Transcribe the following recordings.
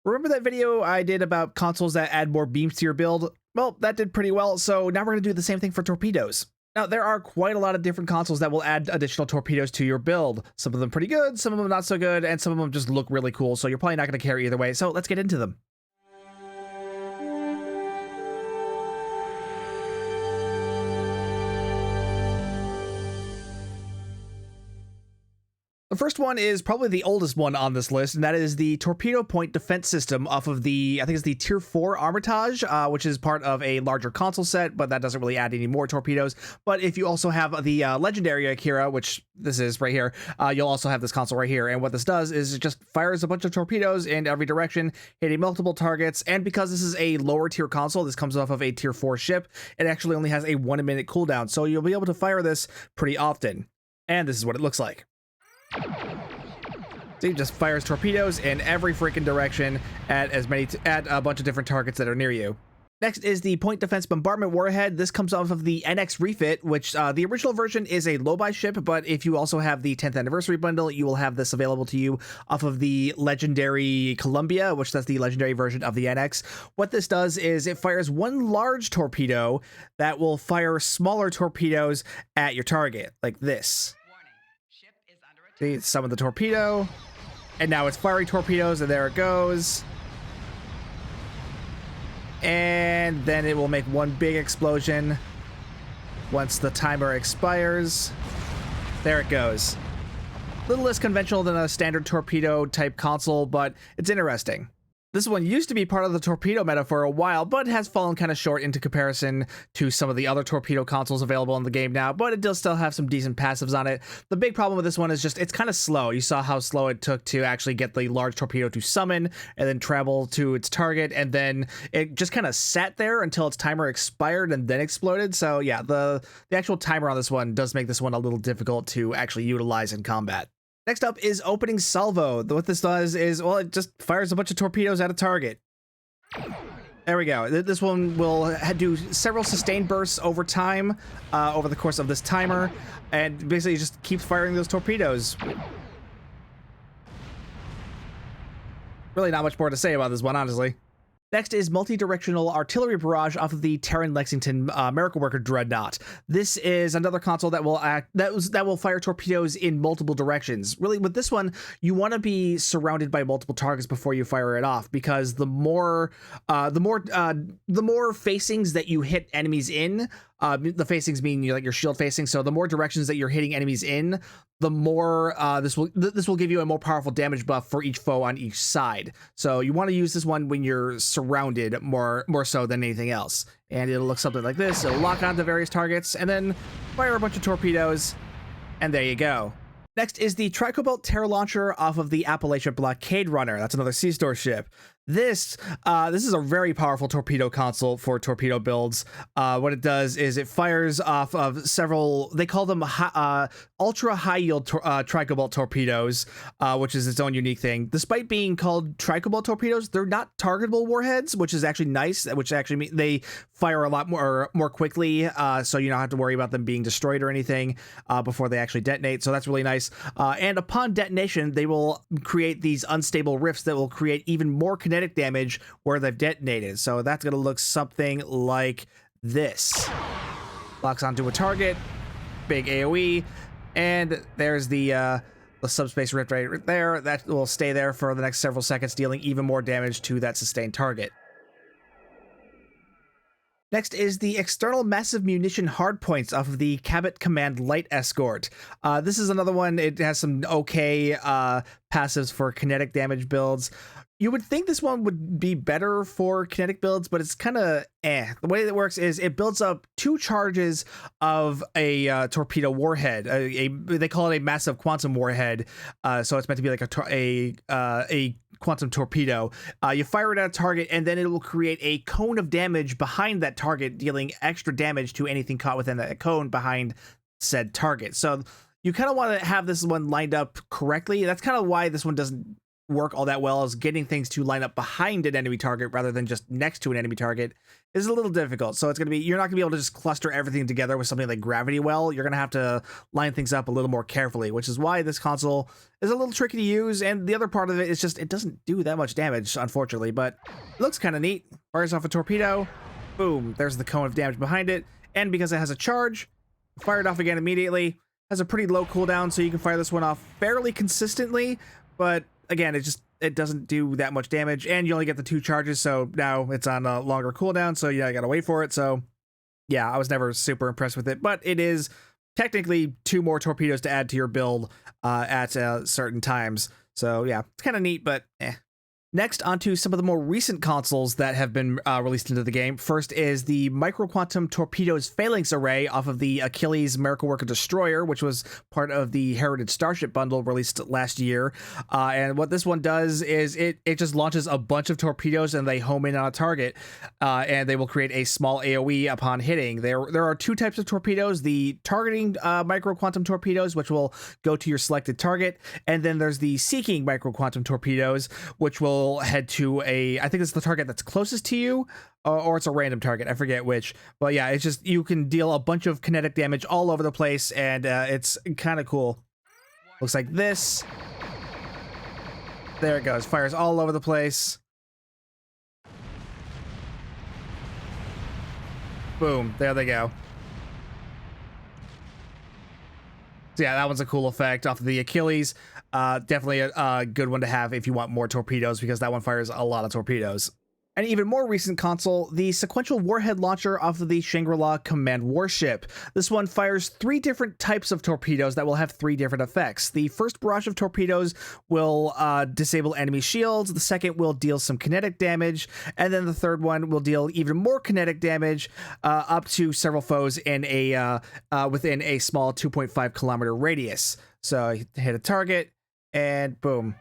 Remember that video I did about consoles that add more beams to your build? Well, that did pretty well, so now we're going to do the same thing for torpedoes. Now, there are quite a lot of different consoles that will add additional torpedoes to your build. Some of them pretty good, some of them not so good, and some of them just look really cool, so you're probably not going to care either way, so let's get into them. The first one is probably the oldest one on this list, and that is the Torpedo Point Defense System off of the, I think it's the Tier 4 Armitage, which is part of a larger console set, but that doesn't really add any more torpedoes. But if you also have the Legendary Akira, which this is right here, you'll also have this console right here. And what this does is it just fires a bunch of torpedoes in every direction, hitting multiple targets. And because this is a lower tier console, this comes off of a Tier 4 ship, it actually only has a 1-minute cooldown. So you'll be able to fire this pretty often. And this is what it looks like. So he just fires torpedoes in every freaking direction at a bunch of different targets that are near you. Next is the Point Defense Bombardment Warhead. This comes off of the NX refit, which the original version is a low-buy ship, but if you also have the 10th anniversary bundle, you will have this available to you off of the Legendary Columbia, which that's the legendary version of the NX. What this does is it fires one large torpedo that will fire smaller torpedoes at your target, like this. See, summon the torpedo, and now it's firing torpedoes, and there it goes. And then it will make one big explosion once the timer expires. There it goes. A little less conventional than a standard torpedo type console, but it's interesting. This one used to be part of the torpedo meta for a while, but has fallen kind of short into comparison to some of the other torpedo consoles available in the game now, but it does still have some decent passives on it. The big problem with this one is just it's kind of slow. You saw how slow it took to actually get the large torpedo to summon and then travel to its target, and then it just kind of sat there until its timer expired and then exploded. So yeah, the actual timer on this one does make this one a little difficult to actually utilize in combat. Next up is opening salvo. What this does is, well, it just fires a bunch of torpedoes at a target. There we go. This one will do several sustained bursts over time, over the course of this timer, and basically just keeps firing those torpedoes. Really not much more to say about this one, honestly. Next is MultiDirectional Artillery Barrage off of the Terran Lexington Miracle Worker Dreadnought. This is another console that will fire torpedoes in multiple directions. Really, with this one, you want to be surrounded by multiple targets before you fire it off, because the more facings that you hit enemies in, the facings mean like your shield facing. So the more directions that you're hitting enemies in, the more this will give you a more powerful damage buff for each foe on each side. So you want to use this one when you're surrounded more so than anything else. And it'll look something like this. It'll lock onto various targets and then fire a bunch of torpedoes, and there you go. Next is the Tricobalt Terror Launcher off of the Appalachia Blockade Runner. That's another C-Store ship. This is a very powerful torpedo console for torpedo builds. What it does is it fires off of several, they call them ultra high yield tricobalt torpedoes, which is its own unique thing. Despite being called tricobalt torpedoes, they're not targetable warheads, which is actually nice, which actually means they fire a lot more quickly, so you don't have to worry about them being destroyed or anything before they actually detonate. So that's really nice. And upon detonation, they will create these unstable rifts that will create even more kinetic damage where they've detonated. So that's going to look something like this. Locks onto a target, big AoE, and there's the subspace rift right there. That will stay there for the next several seconds, dealing even more damage to that sustained target. Next is the external massive munition hardpoints off of the Cabot Command Light Escort. This is another one. It has some okay passives for kinetic damage builds. You would think this one would be better for kinetic builds, but it's kind of The way that it works is it builds up 2 charges of a torpedo warhead. They call it a massive quantum warhead, so it's meant to be like a quantum torpedo. You fire it at a target, and then it will create a cone of damage behind that target, dealing extra damage to anything caught within that cone behind said target. So you kind of want to have this one lined up correctly. That's kind of why this one doesn't work all that well, is getting things to line up behind an enemy target rather than just next to an enemy target is a little difficult. So it's going to be, you're not going to be able to just cluster everything together with something like gravity well. You're going to have to line things up a little more carefully, which is why this console is a little tricky to use. And the other part of it is just, it doesn't do that much damage, unfortunately, but it looks kind of neat. Fires off a torpedo. Boom. There's the cone of damage behind it. And because it has a charge, fire it off again immediately. Has a pretty low cooldown, so you can fire this one off fairly consistently, but again, it doesn't do that much damage, and you only get the 2 charges, so now it's on a longer cooldown, so yeah, I gotta wait for it. So yeah, I was never super impressed with it, but it is technically 2 more torpedoes to add to your build at certain times. So yeah, it's kind of neat, but eh. Next, onto some of the more recent consoles that have been released into the game. First is the Microquantum Torpedoes Phalanx Array off of the Achilles Miracle Worker Destroyer, which was part of the Heritage Starship bundle released last year. And what this one does is it just launches a bunch of torpedoes and they home in on a target, and they will create a small AoE upon hitting. There are 2 types of torpedoes: the targeting Microquantum Torpedoes, which will go to your selected target, and then there's the seeking Microquantum Torpedoes, which will head to I think it's the target that's closest to you, or it's a random target, I forget which, but yeah, it's just, you can deal a bunch of kinetic damage all over the place, and it's kind of cool. Looks like this. There it goes, fires all over the place. Boom, there they go. So yeah, that one's a cool effect off of the Achilles. Definitely a good one to have if you want more torpedoes, because that one fires a lot of torpedoes. An even more recent console, the Sequential Warhead launcher off of the Shangri-La Command Warship. This one fires 3 different types of torpedoes that will have 3 different effects. The first barrage of torpedoes will disable enemy shields, the second will deal some kinetic damage, and then the third one will deal even more kinetic damage up to several foes in within a small 2.5 kilometer radius. So you hit a target, and boom.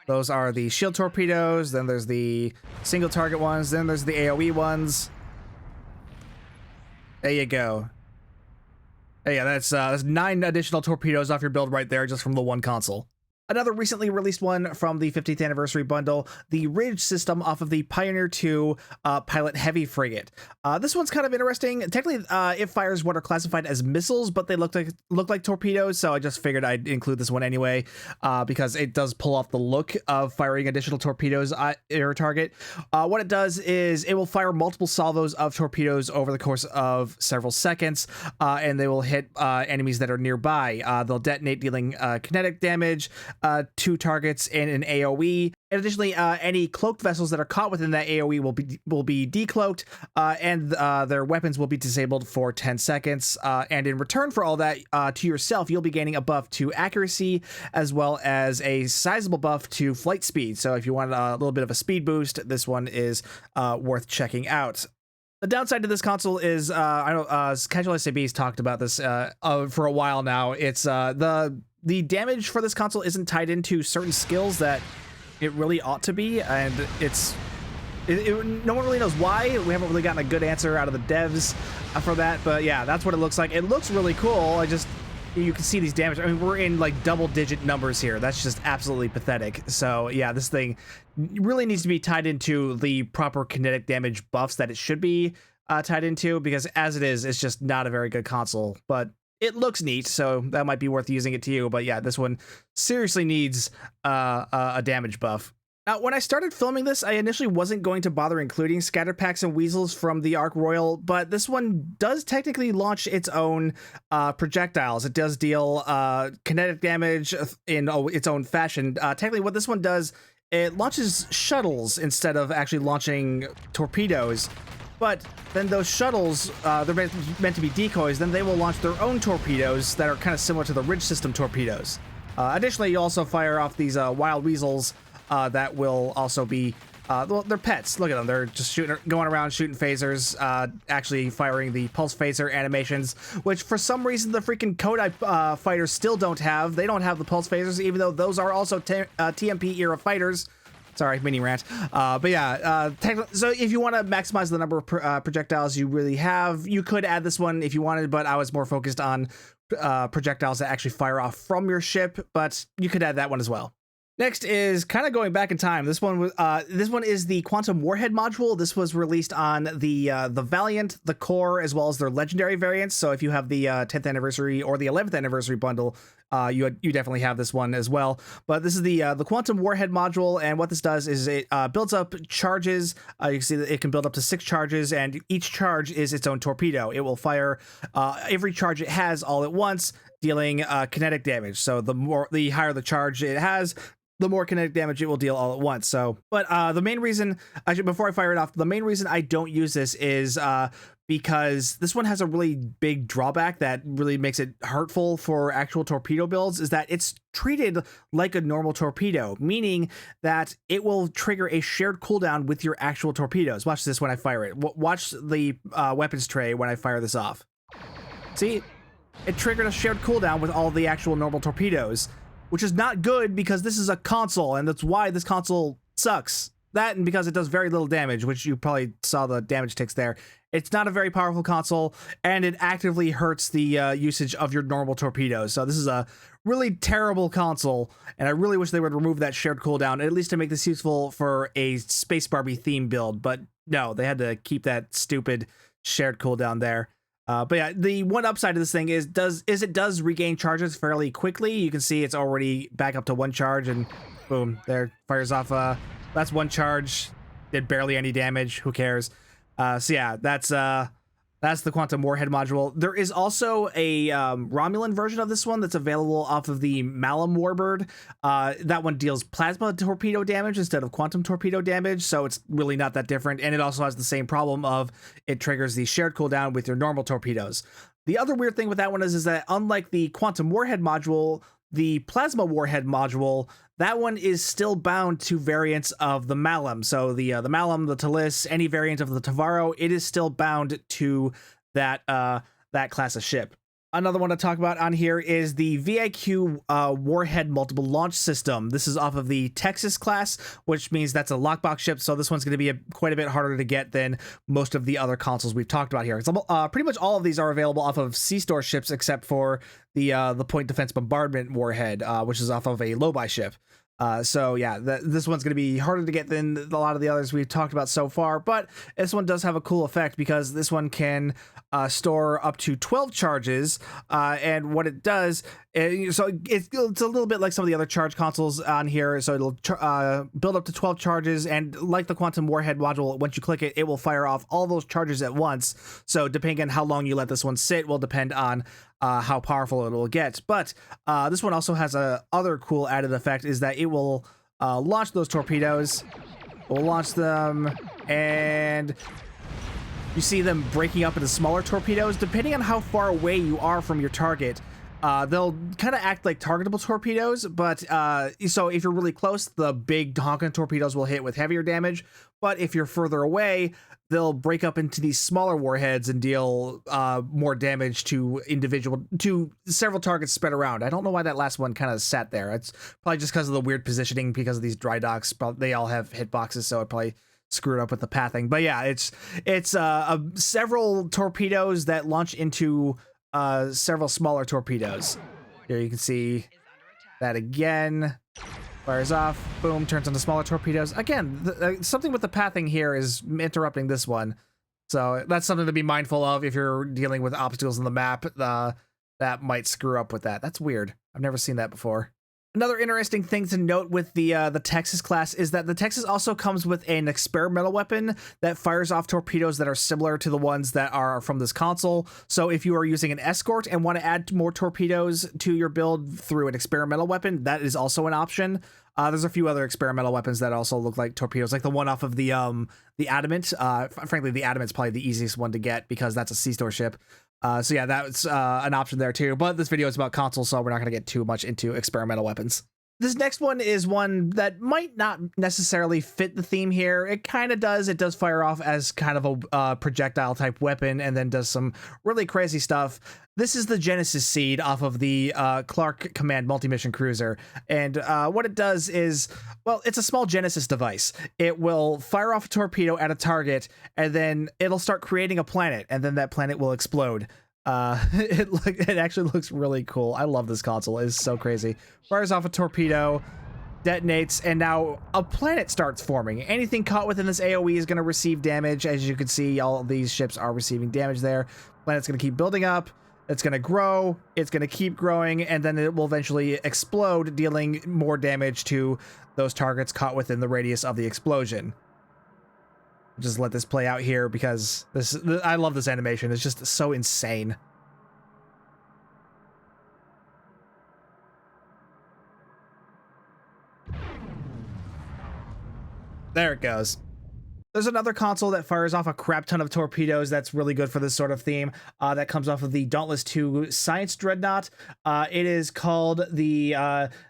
Those are the shield torpedoes, then there's the single target ones, then there's the AoE ones. There you go. Yeah, that's 9 additional torpedoes off your build right there, just from the one console. Another recently released one from the 50th anniversary bundle, the Ridge system off of the Pioneer 2 Pilot Heavy Frigate. This one's kind of interesting. Technically, it fires what are classified as missiles, but they look like torpedoes, so I just figured I'd include this one anyway, because it does pull off the look of firing additional torpedoes at your target. What it does is it will fire multiple salvos of torpedoes over the course of several seconds, and they will hit enemies that are nearby. They'll detonate, dealing kinetic damage, 2 targets and an AoE. And additionally, any cloaked vessels that are caught within that AoE will be decloaked, and their weapons will be disabled for 10 seconds. And in return for all that, to yourself, you'll be gaining a buff to accuracy, as well as a sizable buff to flight speed. So if you want a little bit of a speed boost, this one is worth checking out. The downside to this console is, I know Casual SAB's talked about this for a while now. It's the damage for this console isn't tied into certain skills that it really ought to be, and no one really knows why. We haven't really gotten a good answer out of the devs for that, but yeah, that's what it looks like. It looks really cool. You can see these damage. I mean, we're in like double-digit numbers here. That's just absolutely pathetic. So yeah, this thing really needs to be tied into the proper kinetic damage buffs that it should be tied into, because as it is, it's just not a very good console. But it looks neat, so that might be worth using it to you. But yeah, this one seriously needs a damage buff. Now, when I started filming this, I initially wasn't going to bother including scatter packs and weasels from the Ark Royal, but this one does technically launch its own projectiles. It does deal kinetic damage in its own fashion. Technically, what this one does, it launches shuttles instead of actually launching torpedoes. But then those shuttles, they're meant to be decoys, then they will launch their own torpedoes that are kind of similar to the Ridge system torpedoes. Additionally, you also fire off these wild weasels that will also be, well, they're pets. Look at them. They're just going around shooting phasers, actually firing the pulse phaser animations, which for some reason the freaking Kodai fighters still don't have. They don't have the pulse phasers, even though those are also TMP era fighters. Sorry, mini rant. But yeah, so if you want to maximize the number of projectiles you really have, you could add this one if you wanted, but I was more focused on projectiles that actually fire off from your ship, but you could add that one as well. Next is kind of going back in time. This one is the Quantum Warhead module. This was released on the Valiant, the Core, as well as their legendary variants. So if you have the 10th anniversary or the 11th anniversary bundle, you definitely have this one as well. But this is the Quantum Warhead module, and what this does is it builds up charges. You can see that it can build up to 6 charges, and each charge is its own torpedo. It will fire every charge it has all at once, dealing kinetic damage. So the higher the charge it has, the more kinetic damage it will deal all at once. So, but the main reason, before I fire it off, the main reason I don't use this is because this one has a really big drawback that really makes it hurtful for actual torpedo builds, is that it's treated like a normal torpedo, meaning that it will trigger a shared cooldown with your actual torpedoes. Watch this when I fire it. Watch the weapons tray when I fire this off. See? It triggered a shared cooldown with all the actual normal torpedoes, which is not good because this is a console, and that's why this console sucks. That, and because it does very little damage, which you probably saw the damage ticks there. It's not a very powerful console, and it actively hurts the usage of your normal torpedoes. So this is a really terrible console, and I really wish they would remove that shared cooldown, at least to make this useful for a Space Barbie theme build. But no, they had to keep that stupid shared cooldown there. But yeah, the one upside of this thing is it does regain charges fairly quickly. You can see it's already back up to 1 charge, and boom, there, fires off. That's 1 charge, did barely any damage. Who cares? So yeah, that's the Quantum Warhead module. There is also a Romulan version of this one that's available off of the Malum Warbird. That one deals plasma torpedo damage instead of quantum torpedo damage, so it's really not that different. And it also has the same problem of it triggers the shared cooldown with your normal torpedoes. The other weird thing with that one is that unlike the Quantum Warhead module, the Plasma Warhead module, that one is still bound to variants of the Malum. So the Malum, the Talis, any variant of the Tavaro, it is still bound to that class of ship. Another one to talk about on here is the VIQ Warhead multiple launch system. This is off of the Texas class, which means that's a lockbox ship. So this one's going to be quite a bit harder to get than most of the other consoles we've talked about here. Pretty much all of these are available off of C-Store ships, except for the Point Defense Bombardment Warhead, which is off of a low-buy ship. So yeah, this one's going to be harder to get than a lot of the others we've talked about so far, but this one does have a cool effect because this one can store up to 12 charges, and what it does, so it's a little bit like some of the other charge consoles on here, so it'll build up to 12 charges, and like the Quantum Warhead module, once you click it, it will fire off all those charges at once. So depending on how long you let this one sit will depend on how powerful it will get. But this one also has a other cool added effect, is that it will launch those torpedoes. We'll launch them, and you see them breaking up into smaller torpedoes. Depending on how far away you are from your target, they'll kind of act like targetable torpedoes, but so if you're really close, the big honking torpedoes will hit with heavier damage. But if you're further away, they'll break up into these smaller warheads and deal more damage to several targets spread around. I don't know why that last one kind of sat there. It's probably just because of the weird positioning because of these dry docks. They all have hitboxes, so it probably screwed up with the pathing. But yeah, it's several torpedoes that launch into several smaller torpedoes. Here you can see that again. Fires off, boom, turns into smaller torpedoes. Again, something with the pathing here is interrupting this one. So that's something to be mindful of if you're dealing with obstacles on the map. That might screw up with that. That's weird. I've never seen that before. Another interesting thing to note with the Texas class is that the Texas also comes with an experimental weapon that fires off torpedoes that are similar to the ones that are from this console. So if you are using an escort and want to add more torpedoes to your build through an experimental weapon, that is also an option. There's a few other experimental weapons that also look like torpedoes, like the one off of the Adamant. Frankly, the Adamant's probably the easiest one to get because that's a C-Store ship. So yeah, that's an option there too. But this video is about consoles, so we're not going to get too much into experimental weapons. This next one is one that might not necessarily fit the theme here. It kind of does. It does fire off as kind of a projectile type weapon and then does some really crazy stuff. This is the Genesis Seed off of the Clark Command multi-mission cruiser. And what it does is, well, it's a small Genesis device. It will fire off a torpedo at a target, and then it'll start creating a planet, and then that planet will explode. It actually looks really cool. I love this console. It's so crazy. Fires off a torpedo, detonates, and now a planet starts forming. Anything caught within this AoE is going to receive damage. As you can see, all of these ships are receiving damage there. Planet's going to keep building up. It's going to grow. It's going to keep growing, and then it will eventually explode, dealing more damage to those targets caught within the radius of the explosion. Just let this play out here because I love this animation. It's just so insane. There it goes. There's another console that fires off a crap ton of torpedoes that's really good for this sort of theme. That comes off of the Dauntless 2 Science Dreadnought. It is called the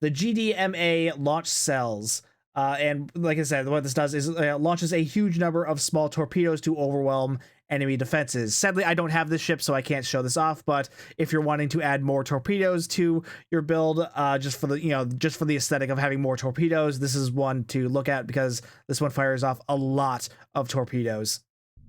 GDMA launch cells. And like I said, what this does is launches a huge number of small torpedoes to overwhelm enemy defenses. Sadly, I don't have this ship, so I can't show this off. But if you're wanting to add more torpedoes to your build, just for the aesthetic of having more torpedoes, this is one to look at because this one fires off a lot of torpedoes.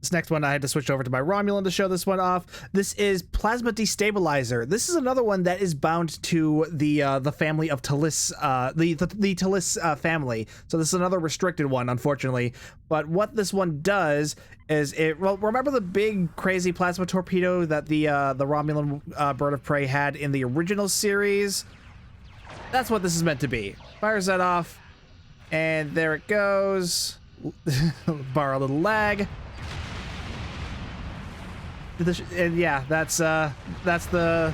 This next one, I had to switch over to my Romulan to show this one off. This is Plasma Destabilizer. This is another one that is bound to the family of Talis, the Talis family. So this is another restricted one, unfortunately. But what this one does is remember the big crazy plasma torpedo that the Romulan bird of prey had in the original series? That's what this is meant to be. Fires that off, and there it goes. Borrow a little lag. And yeah, that's the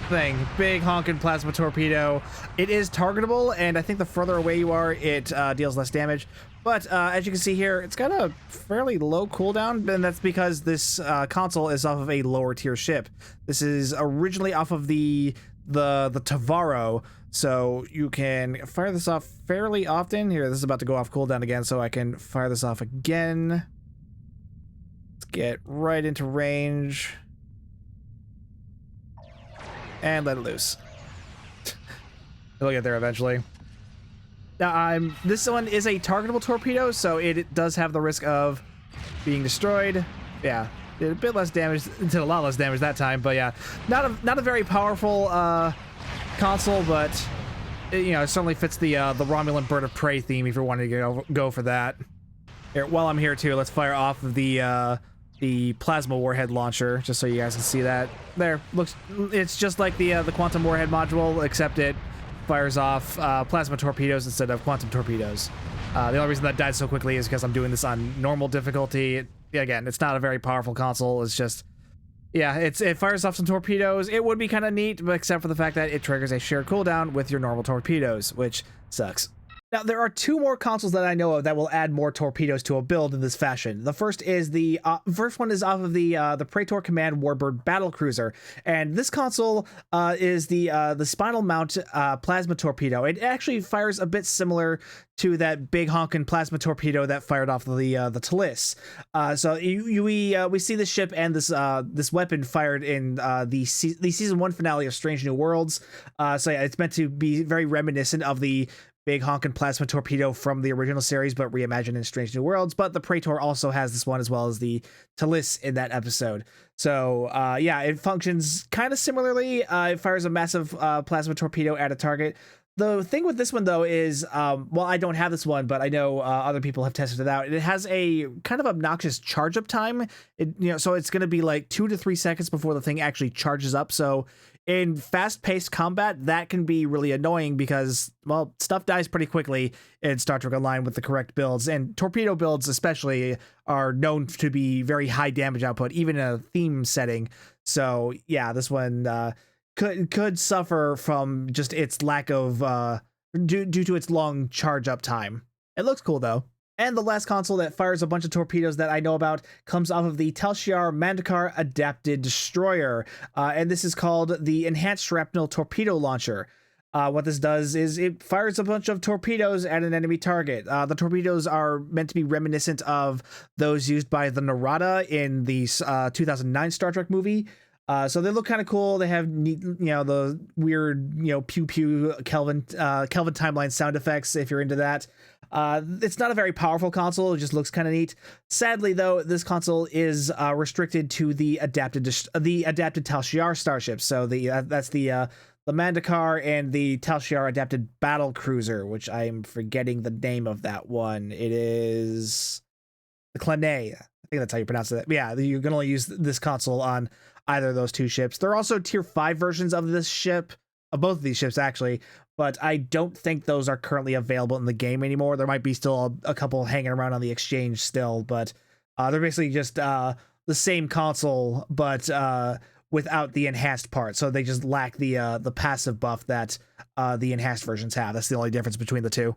thing. Big honking plasma torpedo. It is targetable, and I think the further away you are, it deals less damage. But as you can see here, it's got a fairly low cooldown, and that's because this console is off of a lower tier ship. This is originally off of the Tavaro, so you can fire this off fairly often. Here, this is about to go off cooldown again, so I can fire this off again. Get right into range and let it loose. It'll get there eventually. Now, this one is a targetable torpedo, so it does have the risk of being destroyed. Yeah, did a bit less damage, did a lot less damage that time, but yeah, not a very powerful console, but it certainly fits the Romulan bird of prey theme if you're wanting to go for that. Here, while I'm here too, let's fire off of the plasma warhead launcher, just so you guys can see that. There, it's just like the quantum warhead module, except it fires off plasma torpedoes instead of quantum torpedoes. The only reason that died so quickly is because I'm doing this on normal difficulty. Again, it's not a very powerful console. It's just, yeah, it fires off some torpedoes. It would be kind of neat, but except for the fact that it triggers a shared cooldown with your normal torpedoes, which sucks. Now, there are two more consoles that I know of that will add more torpedoes to a build in this fashion. The first is first one is off of the Praetor Command Warbird Battlecruiser, and this console is the Spinal Mount Plasma Torpedo. It actually fires a bit similar to that big honkin' plasma torpedo that fired off the Talis. So we see this ship and this weapon fired in the season 1 finale of Strange New Worlds. So yeah, it's meant to be very reminiscent of the big honkin' plasma torpedo from the original series, but reimagined in Strange New Worlds. But the Praetor also has this one as well as the Talis in that episode. So yeah, it functions kind of similarly. It fires a massive plasma torpedo at a target. The thing with this one, though, is, well, I don't have this one, but I know other people have tested it out. It has a kind of obnoxious charge-up time. So it's going to be like 2 to 3 seconds before the thing actually charges up. So in fast-paced combat, that can be really annoying because, well, stuff dies pretty quickly in Star Trek Online with the correct builds. And torpedo builds especially are known to be very high damage output, even in a theme setting. So, yeah, this one could suffer from just its lack of due to its long charge up time. It looks cool though. And the last console that fires a bunch of torpedoes that I know about comes off of the Tal Shiar Mandakar Adapted Destroyer, and this is called the Enhanced Shrapnel Torpedo Launcher. What this does is it fires a bunch of torpedoes at an enemy target. The torpedoes are meant to be reminiscent of those used by the Narada in the 2009 Star Trek movie. So they look kind of cool. They have neat, the weird, pew pew Kelvin timeline sound effects if you're into that. It's not a very powerful console. It just looks kind of neat. Sadly, though, this console is restricted to the adapted Tal Shiar starships. So that's the the Mandakar and the Tal Shiar adapted battle cruiser, which I am forgetting the name of that one. It is the Clanet. I think that's how you pronounce it. Yeah, you can only use this console on either of those two ships. There are also tier 5 versions of this ship, of both of these ships actually, but I don't think those are currently available in the game anymore. There might be still a couple hanging around on the exchange still, but they're basically just the same console, but without the enhanced part. So they just lack the passive buff that the enhanced versions have. That's the only difference between the two.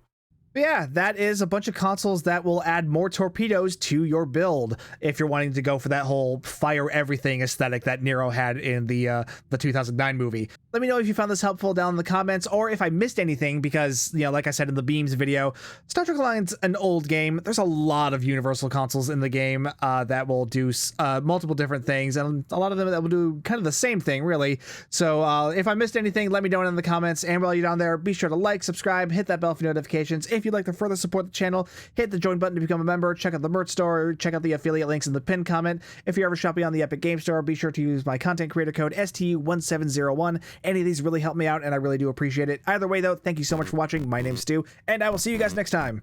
But yeah, that is a bunch of consoles that will add more torpedoes to your build if you're wanting to go for that whole fire everything aesthetic that Nero had in the 2009 movie. Let me know if you found this helpful down in the comments, or if I missed anything, because, you know, like I said in the Beams video, Star Trek Alliance, an old game. There's a lot of universal consoles in the game that will do multiple different things, and a lot of them that will do kind of the same thing, really. So if I missed anything, let me know in the comments, and while you're down there, be sure to like, subscribe, hit that bell for notifications. If you'd like to further support the channel, hit the join button to become a member, check out the merch store, check out the affiliate links in the pinned comment. If you're ever shopping on the Epic Game Store, be sure to use my content creator code STU1701. Any of these really help me out, and I really do appreciate it. Either way, though, thank you so much for watching. My name's Stu, and I will see you guys next time.